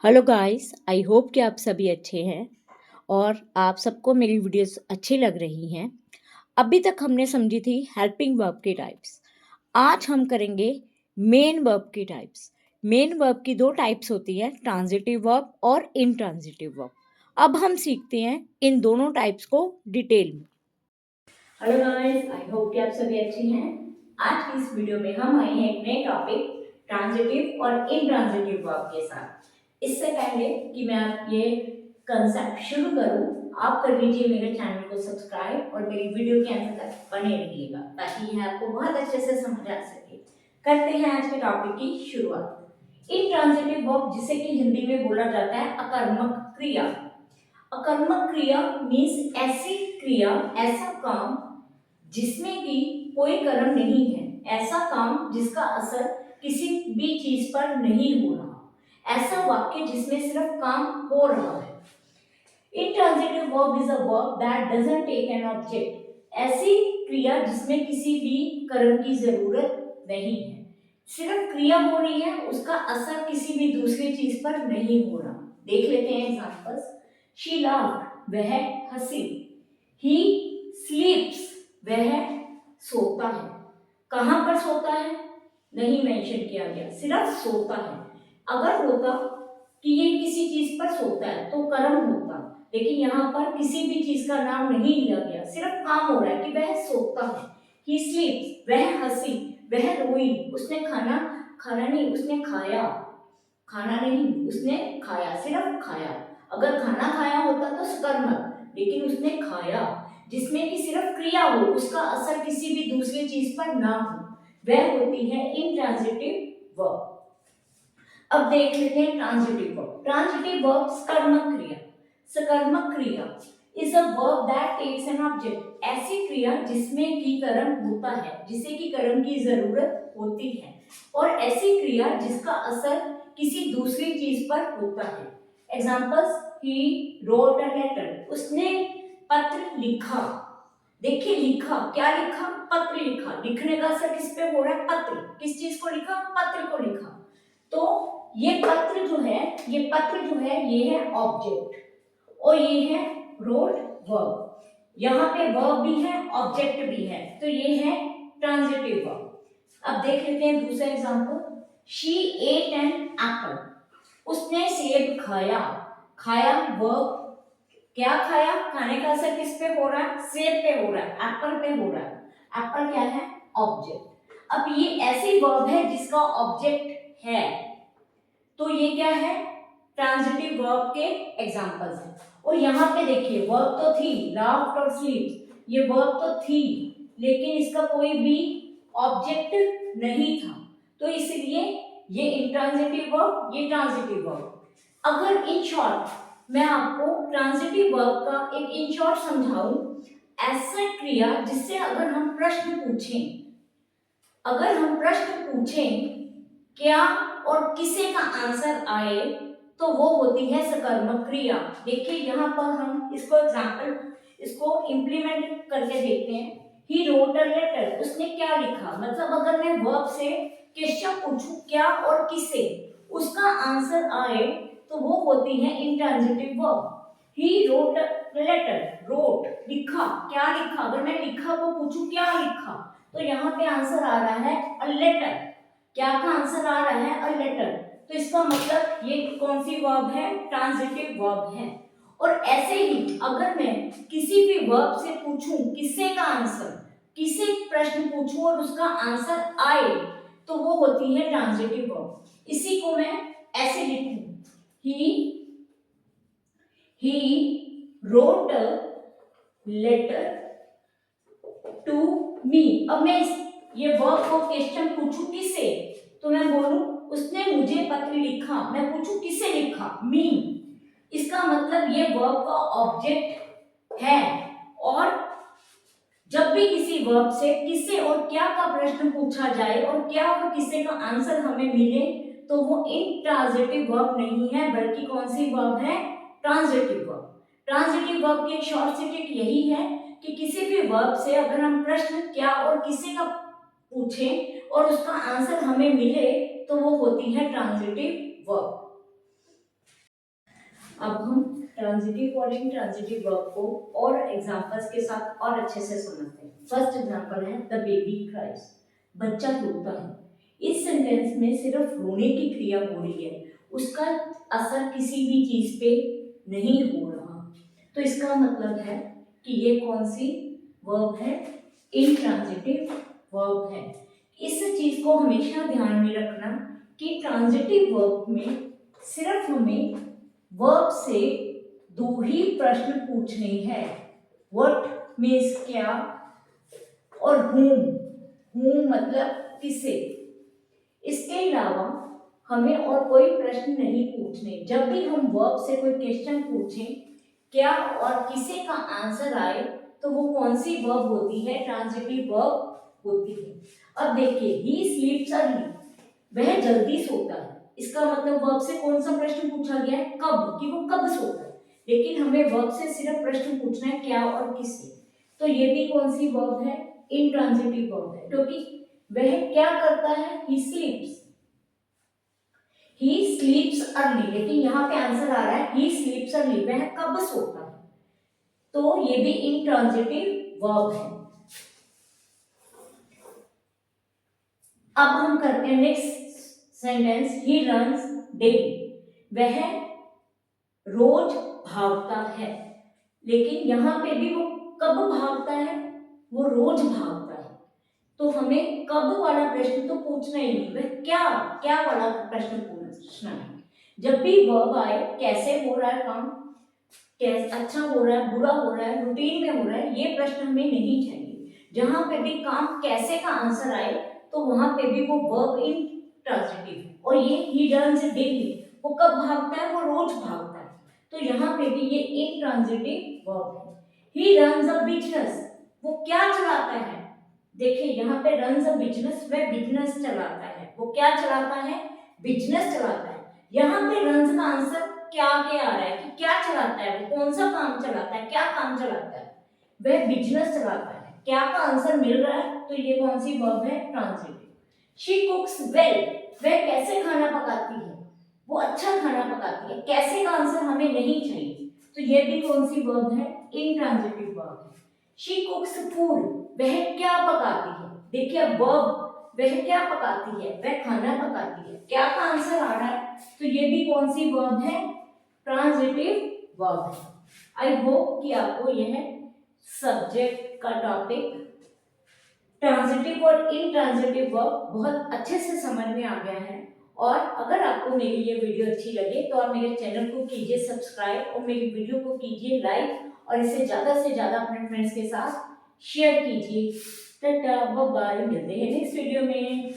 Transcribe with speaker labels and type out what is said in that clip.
Speaker 1: Hello guys, I hope कि आप सभी अच्छे हैं और आप सबको मेरी वीडियोस अच्छी लग रही हैं। अभी तक हमने समझी थी हेल्पिंग वर्ब के टाइप्स। आज हम करेंगे मेन वर्ब की टाइप्स। मेन वर्ब की दो टाइप्स होती हैं, ट्रांजिटिव वर्ब और इनट्रांजिटिव वर्ब। अब हम सीखते हैं इन दोनों टाइप्स को डिटेल में। हेलो गाइस, आई होप कि आप सभी अच्छे हैं। आज की इस वीडियो में हम आए हैं एक नए टॉपिक ट्रांजिटिव और इनट्रांजिटिव वर्ब के साथ। इससे पहले कि मैं आप ये कंसेप्ट शुरू करूं, आप कर लीजिए मेरे चैनल को सब्सक्राइब और मेरी वीडियो के अंत तक बने रहिएगा ताकि यह आपको बहुत अच्छे से समझ आ सके। करते हैं आज के टॉपिक की शुरुआत। इनट्रांजिटिव वर्ब, जिसे कि हिंदी में बोला जाता है अकर्मक क्रिया। अकर्मक क्रिया मीन्स ऐसी क्रिया, ऐसा काम जिसमें कि कोई कर्म नहीं है, ऐसा काम जिसका असर किसी भी चीज पर नहीं हो रहा, ऐसा वाक्य जिसमें सिर्फ काम हो रहा है। Intransitive verb is a verb that doesn't take an object. ऐसी क्रिया जिसमें किसी भी कर्म की जरूरत नहीं है, सिर्फ क्रिया हो रही है, उसका असर किसी भी दूसरी चीज पर नहीं हो रहा। देख लेते हैं एग्जांपल्स। She laughed, वह हंसी। He sleeps, वह सोता है। कहां पर सोता है नहीं मेंशन किया गया, सिर्फ सोता है। अगर होता कि ये किसी चीज पर सोता है तो कर्म होता, लेकिन यहाँ पर किसी भी चीज का नाम नहीं लिया गया, सिर्फ काम हो रहा है कि वह सोता है। He sleeps, वह हंसी, वह रोई, उसने खाना खाना नहीं उसने खाया, खाना नहीं उसने खाया, सिर्फ खाया। अगर खाना खाया होता तो सकर्मक, लेकिन उसने खाया, जिसमें कि सिर्फ क्रिया हो, उसका असर किसी भी दूसरी चीज पर ना हो, वह होती है इनट्रांजिटिव वर्ब। अब देख लेते हैं ट्रांजिटिव वर्ब। ट्रांजिटिव वर्ब सकर्मक क्रिया। सकर्मक क्रिया is a verb that takes an object. ऐसी क्रिया जिसमें की कर्म होता है, जिसे की कर्म की जरूरत होती है, और ऐसी क्रिया जिसका असर किसी दूसरी चीज पर होता है। Examples, he wrote a letter, उसने पत्र लिखा। देखिए लिखा, क्या लिखा, पत्र लिखा। लिखने का असर किस पे हो रहा है, पत्र। किस चीज को लिखा, पत्र को लिखा। तो ये पत्र जो है, ये पत्र जो है, ये है ऑब्जेक्ट और ये है रोट वर्ब। यहाँ पे वर्ब भी है, ऑब्जेक्ट भी है, तो ये है ट्रांजिटिव वर्ब। अब देख लेते हैं दूसरा example. She ate an apple, उसने सेब खाया। खाया वर्ब, क्या खाया, खाने का असर किस पे हो रहा है, सेब पे हो रहा है, एप्पल पे हो रहा है। एप्पल क्या है, ऑब्जेक्ट। अब ये ऐसी वर्ब है जिसका ऑब्जेक्ट है, तो ये क्या है, ट्रांजिटिव वर्ब के एग्जांपल्स हैं। और यहाँ पे देखिए वर्ब तो थी, लाफ्ड और स्लीप, ये वर्ब तो थी, लेकिन इसका कोई भी ऑब्जेक्ट नहीं था, तो इसलिए ये इंट्रांजिटिव वर्ब, ये ट्रांजिटिव वर्ब। अगर इन शॉर्ट मैं आपको ट्रांजिटिव वर्ब का एक इन शॉर्ट समझाऊं, ऐसा क्रिया जिससे अगर हम प्रश्न पूछें, अगर हम प्रश्न पूछें क्या और किसे का आंसर आए, तो वो होती है सकर्मक क्रिया। देखिए यहाँ पर हम इसको एग्जांपल, इसको इंप्लीमेंट करके देखते हैं। ही रोट अ लेटर, उसने क्या लिखा, मतलब अगर मैं वर्ब से क्वेश्चन पूछूं क्या और किसे, उसका आंसर आए, तो वो होती है intransitive verb. He wrote a letter, wrote लिखा, क्या लिखा, अगर मैं लिखा को पूछूं क्या लिखा, तो यहाँ पे आंसर आ रहा है अ लेटर। क्या का आंसर आ रहा है, अ लेटर, तो इसका मतलब ये कौन सी वर्ब है, ट्रांजिटिव वर्ब है। और ऐसे ही अगर मैं किसी भी वर्ब से पूछूं किसे का आंसर, किसे प्रश्न पूछूं और उसका आंसर आए, तो वो होती है ट्रांजिटिव वर्ब। इसी को मैं ऐसे लिखूं, he wrote a letter to me. अब मैं ये वर्ब को क्वेश्चन पूछूं किसे, तो मैं बोलूं उसने मुझे पत्र लिखा, मैं पूछूं किसे लिखा, मी। इसका मतलब ये वर्ब का ऑब्जेक्ट है। और जब भी किसी वर्ब से किसे और क्या का प्रश्न पूछा जाए और क्या और किसे का आंसर हमें मिले, तो वो इंट्रांजिटिव वर्ब नहीं है, बल्कि कौन सी वर्ब है, ट्रांजिटिव वर्ब। ट्रांजिटिव वर्ब की एक शॉर्ट सी ट्रिक यही है कि किसी भी वर्ब से अगर हम प्रश्न क्या और किसे का पूछें और उसका आंसर हमें मिले, तो वो होती है ट्रांजिटिव वर्ब। अब हम ट्रांजिटिव और इंट्रांजिटिव वर्ब को और एग्जांपल्स के साथ और अच्छे से समझते हैं। फर्स्ट एग्जांपल है द बेबी क्राइज, बच्चा रोता है। इस सेंटेंस में सिर्फ रोने की क्रिया हो रही है, उसका असर किसी भी चीज पे नहीं हो रहा, तो इसका मतलब है कि ये कौन सी वर्ब है, इंट्रांजिटिव वर्ब है। इस चीज को हमेशा ध्यान में रखना कि ट्रांजिटिव वर्ब में सिर्फ हमें वर्ब से दो ही प्रश्न पूछने हैं, व्हाट मीन्स क्या, और whom मतलब किसे। इसके अलावा हमें और कोई प्रश्न नहीं पूछने। जब भी हम वर्ब से कोई क्वेश्चन पूछें, क्या और किसे का आंसर आए, तो वो कौन सी वर्ब होती है, ट्रांजिटिव वर्ब होती है। अब देखिए, ही स्लीप्स अर्ली, वह जल्दी सोता है। इसका मतलब वर्ब से कौन सा प्रश्न पूछा गया है, कब, कि वो कब सोता है। लेकिन हमें वर्ब से सिर्फ प्रश्न पूछना है क्या और किससे, तो ये भी कौन सी वर्ब है, इंट्रांजिटिव वर्ब है, क्योंकि वह क्या करता है, ही स्लीप्स, ही स्लीप्स अर्ली। लेकिन यहाँ पे आंसर आ रहा है ही स्लीप्स अर्ली, वह कब सोता है, तो ये भी इंट्रांजिटिव वर्ब है। अब हम करते हैं next sentence, he runs daily, वह रोज भागता है। लेकिन यहाँ पे भी वो कब भागता है, वो रोज भागता है, तो हमें कब वाला प्रश्न तो पूछना ही नहीं, वह क्या क्या वाला प्रश्न पूछना है। जब भी वर्ब आए, कैसे हो रहा है काम, कैसे अच्छा हो रहा है, बुरा हो रहा है, रूटीन में हो रहा है, ये प्रश्न हमें नहीं चाहिए। जहां पे भी काम कैसे का आंसर आए, तो वहां पे भी वो वर्ब इन ट्रांजिटिव। और ये ही डन्स डेली, वो कब भागता है, वो रोज भागता है, तो यहाँ पे भी ये इन ट्रांजिटिव वर्ब है। ही रन्स अ बिजनेस, वो क्या चलाता है, देखिए यहाँ पे रन्स अ बिजनेस, वह बिजनेस चलाता है, वो क्या चलाता है, बिजनेस चलाता है। यहाँ पे रन्स का आंसर क्या क्या आ रहा है, कि क्या चलाता है, वो कौन सा काम चलाता है, क्या काम चलाता है, वह बिजनेस चलाता है। क्या का आंसर मिल रहा है, तो ये कौन सी वर्ब है, ट्रांजिटिव। शी कुक्स वेल, वह कैसे खाना पकाती है, वो अच्छा खाना पकाती है। कैसे का आंसर हमें नहीं चाहिए, तो ये भी कौन सी वर्ब है, इंट्रांजिटिव वर्ब है। शी कुक्स फूड, वह क्या पकाती है, देखिए वर्ब, वह क्या पकाती है, वह खाना पकाती है। क्या का आंसर आ रहा है, तो ये भी कौन सी वर्ब है, ट्रांजिटिव वर्ब है। आई होप कि आपको यह सब्जेक्ट का टॉपिक ट्रांजिटिव और इनट्रांजिटिव वर्ब बहुत अच्छे से समझ में आ गया है। और अगर आपको मेरी ये वीडियो अच्छी लगे, तो आप मेरे चैनल को कीजिए सब्सक्राइब और मेरी वीडियो को कीजिए लाइक, और इसे ज़्यादा से ज़्यादा अपने फ्रेंड्स के साथ शेयर कीजिए। टाटा बाय बाय, मिलते हैं नेक्स्ट वीडियो में।